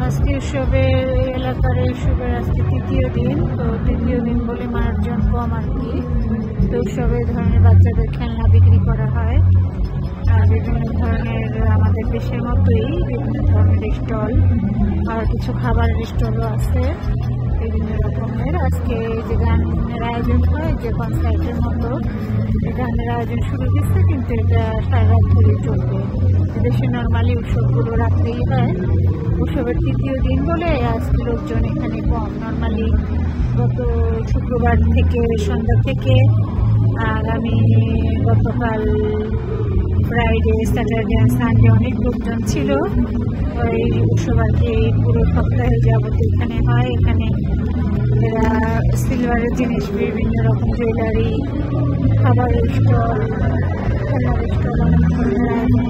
আজকে উৎসবের এলাকার উৎসবের আজকে তৃতীয় দিন, তো তৃতীয় দিন বলে মানুষজন কম আর কি। তো উৎসবে ধরনের বাচ্চাদের খেলনা বিক্রি করা হয়, আর বিভিন্ন ধরনের আমাদের দেশের মতোই বিভিন্ন ধরনের স্টল আর কিছু খাবারের স্টলও আছে বিভিন্ন রকমের। আজকে যে গানের আয়োজন হয়, যে কনসার্টের মতো গানের আয়োজন শুরু হয়েছে, কিন্তু এটা সারা রাত ধরে চলবে। দেশে নর্মালি উৎসবগুলো রাত্রেই হয়, উৎসবের তৃতীয় দিন বলে আজকে লোকজন এখানে কম। নর্মালি গত শুক্রবার থেকে সন্ধ্যা থেকে আগামী গতকাল ফ্রাইডে, স্যাটারডে আর সানডে অনেক লোকজন ছিল। এই উৎসব আর কি পুরো সপ্তাহে যাবত এখানে হয়। এখানে এরা সিলভারের জিনিস, বিভিন্ন রকম জুয়েলারি, খাবারের স্টল, খেলনার স্টল অনেক ধরনের আয়োজন